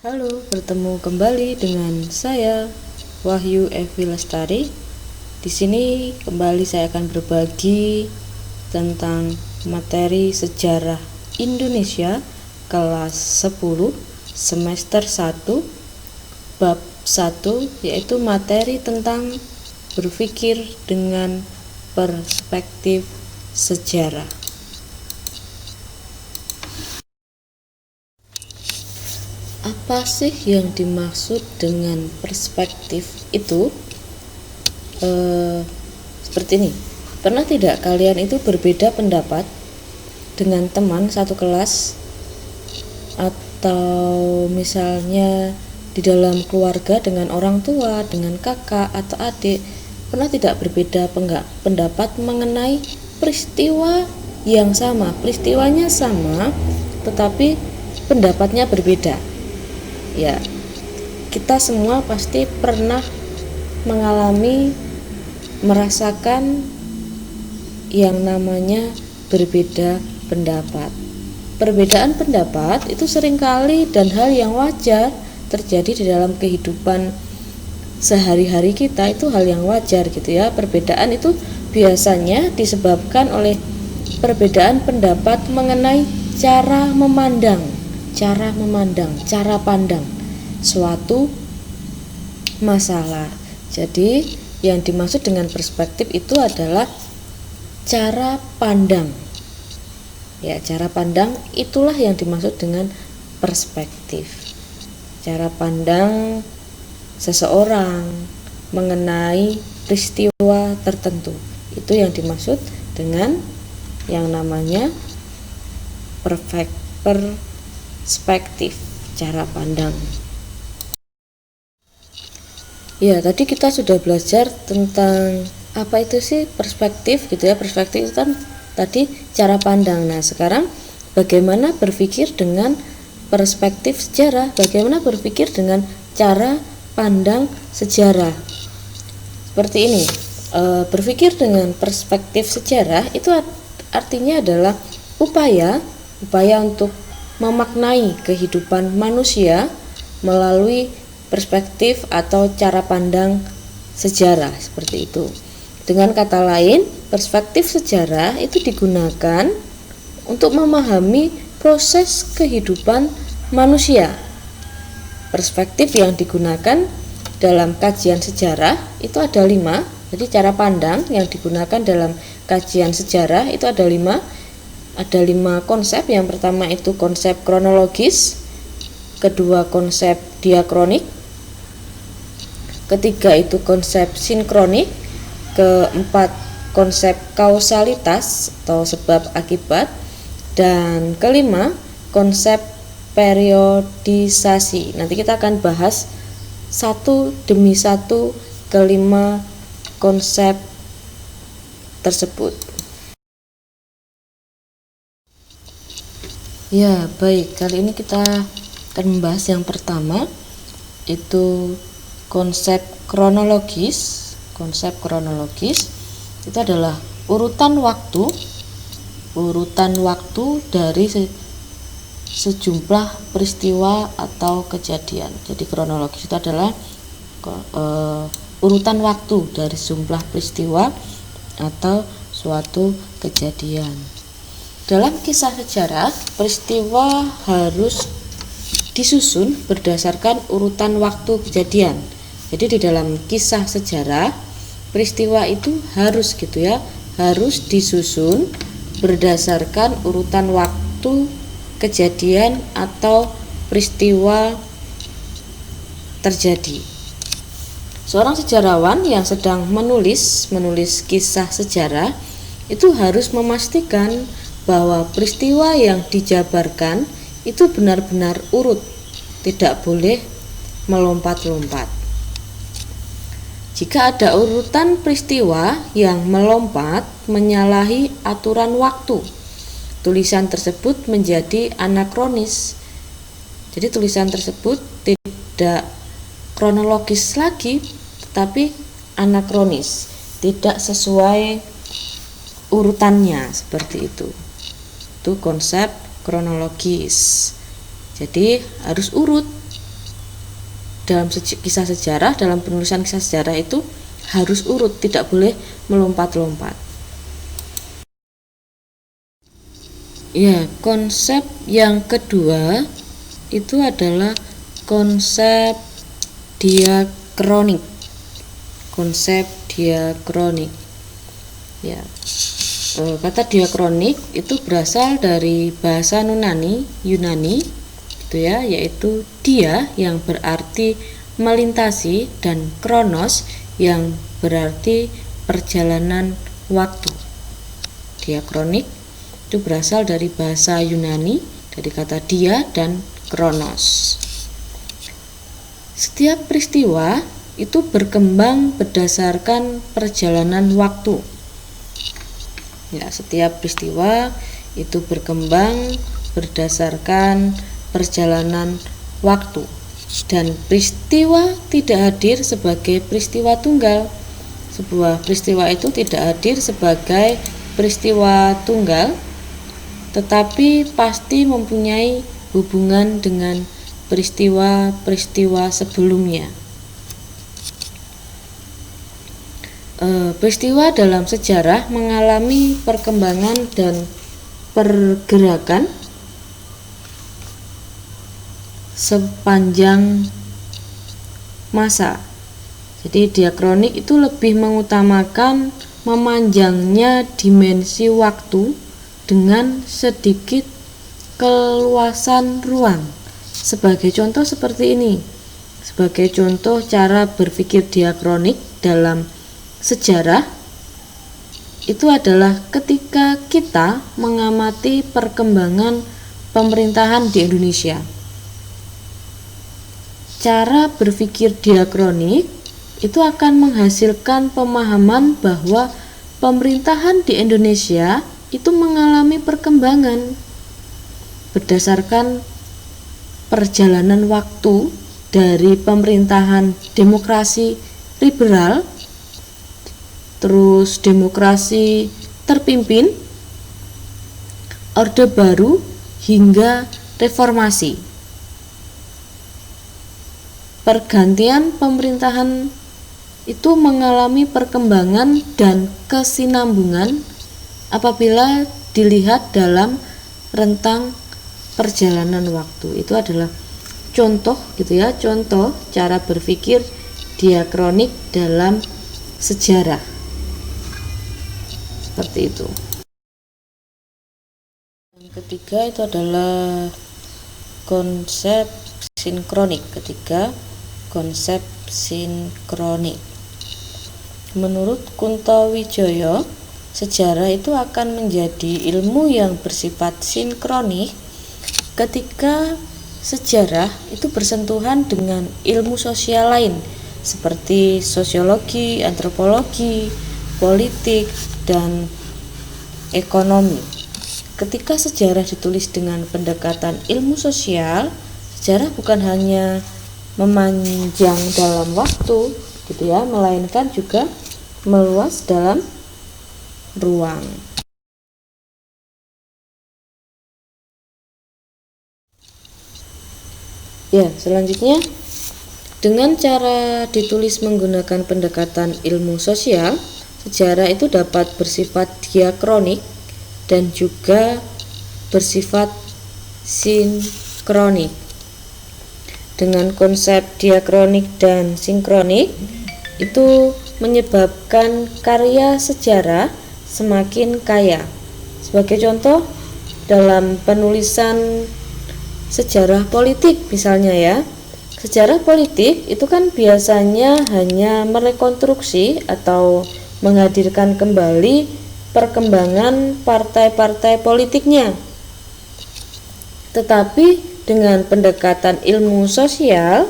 Halo, bertemu kembali dengan saya Wahyu Evi Lestari. Di sini kembali saya akan berbagi tentang materi sejarah Indonesia kelas 10 semester 1 bab 1, yaitu materi tentang berpikir dengan perspektif sejarah. Apa sih yang dimaksud dengan perspektif itu? Seperti ini. Pernah tidak kalian itu berbeda pendapat dengan teman satu kelas, atau misalnya di dalam keluarga dengan orang tua, dengan kakak atau adik? Pernah tidak berbeda pendapat mengenai peristiwa yang sama, peristiwanya sama tetapi pendapatnya berbeda? Ya, kita semua pasti pernah mengalami, merasakan yang namanya berbeda pendapat. Perbedaan pendapat itu seringkali dan hal yang wajar terjadi di dalam kehidupan sehari-hari kita, itu hal yang wajar gitu ya. Perbedaan itu biasanya disebabkan oleh perbedaan pendapat mengenai cara pandang suatu masalah. Jadi yang dimaksud dengan perspektif itu adalah cara pandang. Ya, cara pandang itulah yang dimaksud dengan perspektif. Cara pandang seseorang mengenai peristiwa tertentu, itu yang dimaksud dengan yang namanya perspektif, cara pandang. Ya, tadi kita sudah belajar tentang apa itu sih perspektif gitu ya. Perspektif itu kan tadi cara pandang. Nah, sekarang bagaimana berpikir dengan perspektif sejarah? Bagaimana berpikir dengan cara pandang sejarah? Seperti ini. Berpikir dengan perspektif sejarah itu artinya adalah upaya untuk memaknai kehidupan manusia melalui perspektif atau cara pandang sejarah, seperti itu. Dengan kata lain, perspektif sejarah itu digunakan untuk memahami proses kehidupan manusia. Perspektif yang digunakan dalam kajian sejarah itu ada 5. Jadi cara pandang yang digunakan dalam kajian sejarah itu ada 5. Ada 5 konsep. Yang pertama itu konsep kronologis, kedua konsep diakronik, ketiga itu konsep sinkronik, keempat konsep kausalitas atau sebab akibat, dan kelima konsep periodisasi. Nanti kita akan bahas satu demi satu kelima konsep tersebut. Ya, baik. Kali ini kita akan membahas yang pertama, itu konsep kronologis. Konsep kronologis itu adalah urutan waktu dari sejumlah peristiwa atau kejadian. Jadi kronologis itu adalah urutan waktu dari sejumlah peristiwa atau suatu kejadian. Dalam kisah sejarah, peristiwa harus disusun berdasarkan urutan waktu kejadian. Jadi di dalam kisah sejarah, peristiwa itu harus harus disusun berdasarkan urutan waktu kejadian atau peristiwa terjadi. Seorang sejarawan yang sedang menulis kisah sejarah itu harus memastikan bahwa peristiwa yang dijabarkan itu benar-benar urut, tidak boleh melompat-lompat. Jika ada urutan peristiwa yang melompat menyalahi aturan waktu, tulisan tersebut menjadi anakronis. Jadi tulisan tersebut tidak kronologis lagi, tetapi anakronis, tidak sesuai urutannya, seperti itu. Itu konsep kronologis. Jadi harus urut dalam kisah sejarah, dalam penulisan kisah sejarah itu harus urut, tidak boleh melompat-lompat. Ya, konsep yang kedua itu adalah konsep diakronik. Konsep diakronik. Ya. Kata diakronik itu berasal dari bahasa Yunani gitu ya, yaitu dia yang berarti melintasi dan kronos yang berarti perjalanan waktu. Diakronik itu berasal dari bahasa Yunani, dari kata dia dan kronos. Setiap peristiwa itu berkembang berdasarkan perjalanan waktu. Ya, setiap peristiwa itu berkembang berdasarkan perjalanan waktu, dan peristiwa tidak hadir sebagai peristiwa tunggal. Sebuah peristiwa itu tidak hadir sebagai peristiwa tunggal, tetapi pasti mempunyai hubungan dengan peristiwa-peristiwa sebelumnya. Peristiwa dalam sejarah mengalami perkembangan dan pergerakan sepanjang masa. Jadi diakronik itu lebih mengutamakan memanjangnya dimensi waktu dengan sedikit keluasan ruang. Sebagai contoh seperti ini. Sebagai contoh cara berpikir diakronik dalam sejarah itu adalah ketika kita mengamati perkembangan pemerintahan di Indonesia. Cara berpikir diakronik itu akan menghasilkan pemahaman bahwa pemerintahan di Indonesia itu mengalami perkembangan berdasarkan perjalanan waktu dari pemerintahan demokrasi liberal, terus demokrasi terpimpin, Orde Baru, hingga reformasi. Pergantian pemerintahan itu mengalami perkembangan dan kesinambungan apabila dilihat dalam rentang perjalanan waktu. Itu adalah contoh gitu ya, contoh cara berpikir diakronik dalam sejarah. Seperti itu. Yang ketiga itu adalah konsep sinkronik. Ketiga, konsep sinkronik. Menurut Kuntowijoyo, sejarah itu akan menjadi ilmu yang bersifat sinkronik ketika sejarah itu bersentuhan dengan ilmu sosial lain seperti sosiologi, antropologi, politik, dan ekonomi. Ketika sejarah ditulis dengan pendekatan ilmu sosial, sejarah bukan hanya memanjang dalam waktu gitu ya, melainkan juga meluas dalam ruang. Ya, selanjutnya dengan cara ditulis menggunakan pendekatan ilmu sosial, sejarah itu dapat bersifat diakronik dan juga bersifat sinkronik. Dengan konsep diakronik dan sinkronik itu menyebabkan karya sejarah semakin kaya. Sebagai contoh, dalam penulisan sejarah politik misalnya ya, sejarah politik itu kan biasanya hanya merekonstruksi atau menghadirkan kembali perkembangan partai-partai politiknya. Tetapi dengan pendekatan ilmu sosial,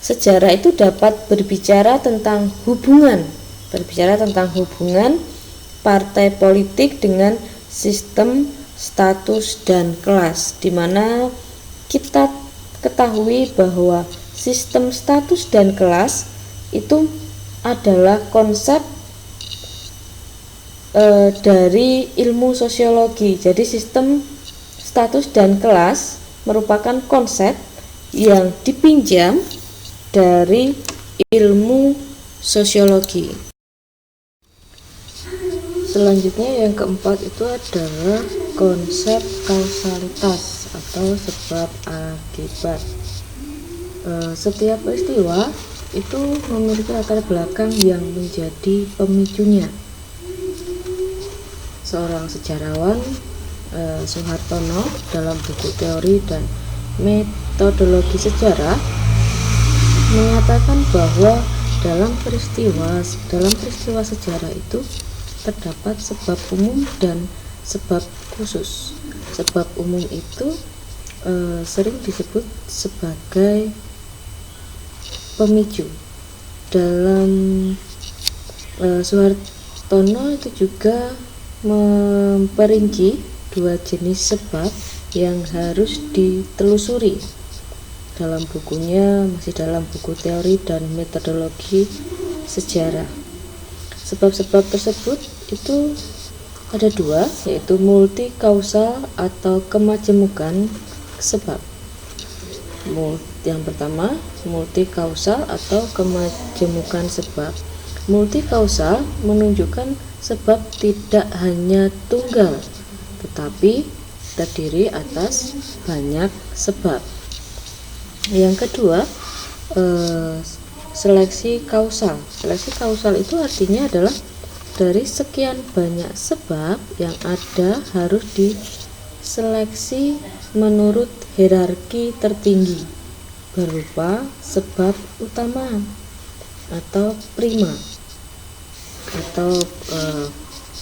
sejarah itu dapat berbicara tentang hubungan partai politik dengan sistem status dan kelas, di mana kita ketahui bahwa sistem status dan kelas itu adalah konsep dari ilmu sosiologi. Jadi sistem status dan kelas merupakan konsep yang dipinjam dari ilmu sosiologi. Selanjutnya yang keempat itu adalah konsep kausalitas atau sebab akibat. Setiap peristiwa itu memiliki latar belakang yang menjadi pemicunya. Seorang sejarawan Soehartono dalam buku Teori dan Metodologi Sejarah menyatakan bahwa dalam peristiwa sejarah itu terdapat sebab umum dan sebab khusus. Sebab umum itu sering disebut sebagai pemicu. Dalam Soehartono itu juga memperinci dua jenis sebab yang harus ditelusuri. Dalam bukunya, masih dalam buku Teori dan Metodologi Sejarah. Sebab-sebab tersebut itu ada dua, yaitu multi kausal atau kemajemukan sebab. Yang pertama, multi kausal atau kemajemukan sebab. Multi kausal menunjukkan sebab tidak hanya tunggal, tetapi terdiri atas banyak sebab. Yang kedua, seleksi kausal. Seleksi kausal itu artinya adalah dari sekian banyak sebab yang ada harus diseleksi menurut hierarki tertinggi berupa sebab utama atau prima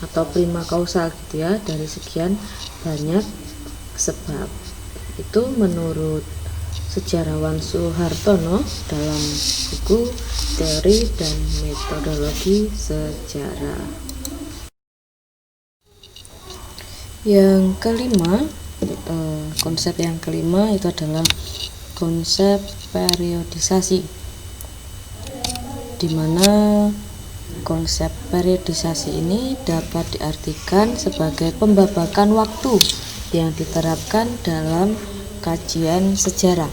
atau prima kausal gitu ya, dari sekian banyak sebab. Itu menurut sejarawan Soehartono dalam buku Teori dan Metodologi Sejarah. Yang kelima, konsep yang kelima itu adalah konsep periodisasi, di mana konsep periodisasi ini dapat diartikan sebagai pembabakan waktu yang diterapkan dalam kajian sejarah.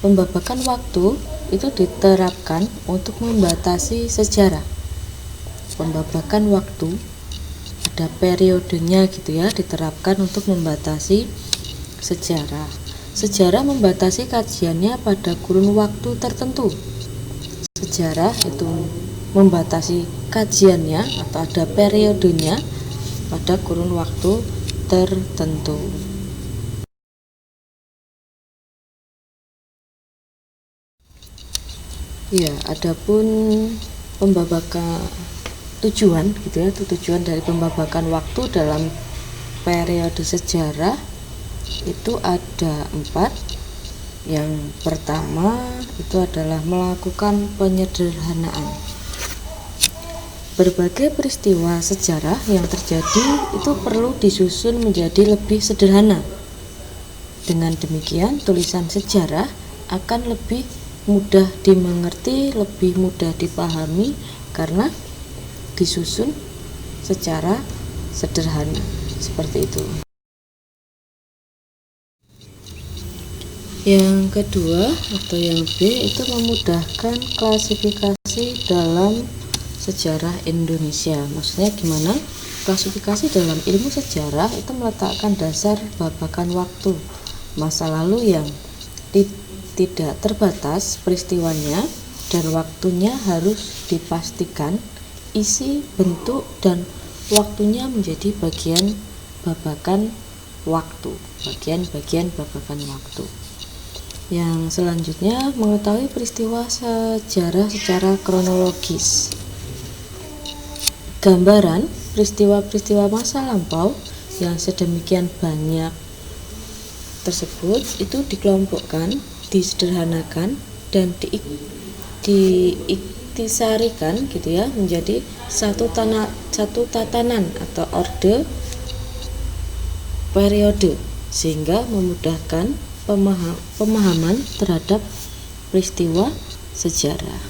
Pembabakan waktu itu diterapkan untuk membatasi sejarah. Pembabakan waktu ada periodenya gitu ya, diterapkan untuk membatasi sejarah. Sejarah membatasi kajiannya pada kurun waktu tertentu. Sejarah itu membatasi kajiannya atau ada periodenya pada kurun waktu tertentu. Ya, adapun pembabakan tujuan gitu ya, tujuan dari pembabakan waktu dalam periode sejarah itu ada 4. Yang pertama itu adalah melakukan penyederhanaan. Berbagai peristiwa sejarah yang terjadi itu perlu disusun menjadi lebih sederhana. Dengan demikian, tulisan sejarah akan lebih mudah dimengerti, lebih mudah dipahami karena disusun secara sederhana, seperti itu. Yang kedua atau yang B itu memudahkan klasifikasi dalam sejarah Indonesia. Maksudnya gimana? Klasifikasi dalam ilmu sejarah itu meletakkan dasar babakan waktu masa lalu yang tidak terbatas peristiwanya dan waktunya harus dipastikan, isi, bentuk, dan waktunya menjadi bagian babakan waktu, bagian-bagian babakan waktu. Yang selanjutnya, mengetahui peristiwa sejarah secara kronologis. Gambaran peristiwa-peristiwa masa lampau yang sedemikian banyak tersebut itu dikelompokkan, disederhanakan, dan diiktisarikan gitu ya, menjadi satu tatanan atau orde periode, sehingga memudahkan pemahaman terhadap peristiwa sejarah.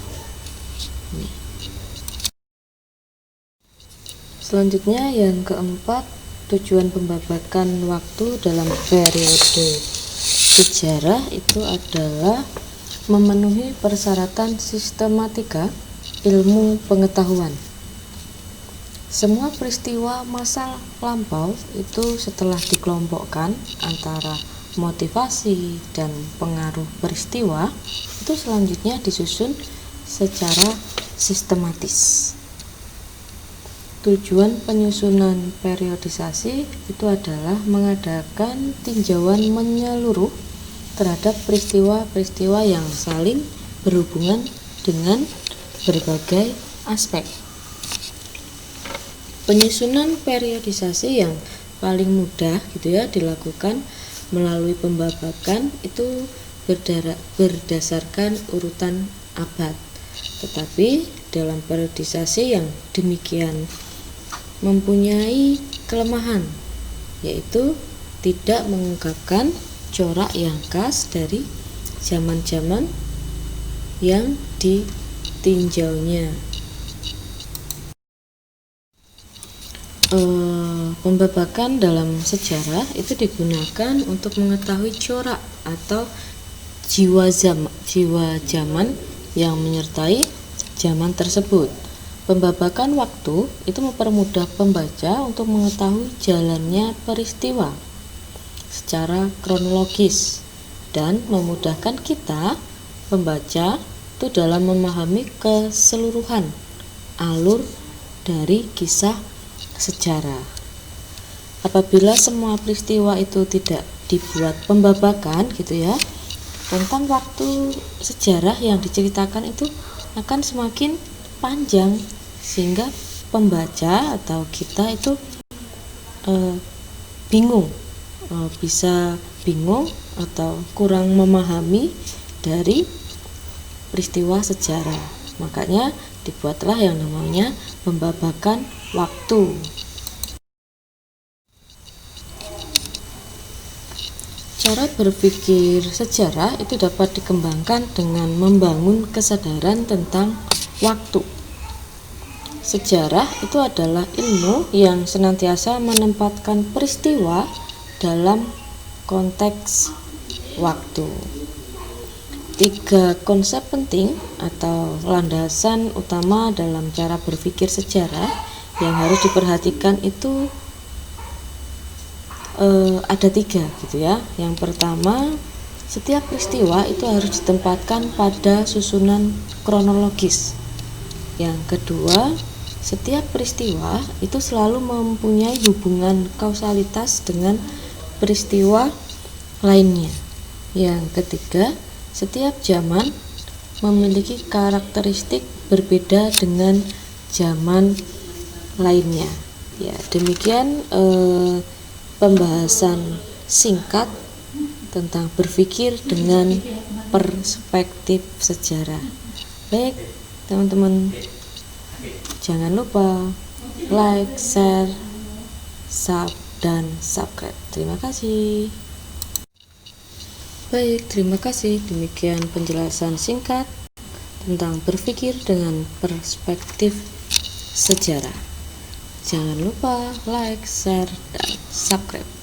Selanjutnya yang keempat, tujuan pembabakan waktu dalam periode Sejarah itu adalah memenuhi persyaratan sistematika ilmu pengetahuan. Semua peristiwa masa lampau itu setelah dikelompokkan antara motivasi dan pengaruh peristiwa, itu selanjutnya disusun secara sistematis. Tujuan penyusunan periodisasi itu adalah mengadakan tinjauan menyeluruh terhadap peristiwa-peristiwa yang saling berhubungan dengan berbagai aspek. Penyusunan periodisasi yang paling mudah dilakukan melalui pembabakan itu berdasarkan urutan abad. Tetapi dalam periodisasi yang demikian mempunyai kelemahan, yaitu tidak mengungkapkan corak yang khas dari zaman-zaman yang ditinjaunya. Pembabakan dalam sejarah itu digunakan untuk mengetahui corak atau jiwa zaman yang menyertai zaman tersebut. Pembabakan waktu itu mempermudah pembaca untuk mengetahui jalannya peristiwa secara kronologis dan memudahkan kita pembaca itu dalam memahami keseluruhan alur dari kisah sejarah. Apabila semua peristiwa itu tidak dibuat pembabakan tentang waktu sejarah yang diceritakan itu akan semakin panjang, sehingga pembaca atau kita itu bisa bingung atau kurang memahami dari peristiwa sejarah. Makanya dibuatlah yang namanya pembabakan waktu. Cara berpikir sejarah itu dapat dikembangkan dengan membangun kesadaran tentang waktu. Sejarah itu adalah ilmu yang senantiasa menempatkan peristiwa dalam konteks waktu. 3 konsep penting atau landasan utama dalam cara berpikir sejarah yang harus diperhatikan itu ada 3 Yang pertama, setiap peristiwa itu harus ditempatkan pada susunan kronologis. Yang kedua, setiap peristiwa itu selalu mempunyai hubungan kausalitas dengan peristiwa lainnya. Yang ketiga, setiap zaman memiliki karakteristik berbeda dengan zaman lainnya. Ya, demikian pembahasan singkat tentang berpikir dengan perspektif sejarah. Baik, teman-teman, jangan lupa like, share, dan subscribe. Terima kasih. Baik, terima kasih. Demikian penjelasan singkat tentang berpikir dengan perspektif sejarah. Jangan lupa like, share, dan subscribe.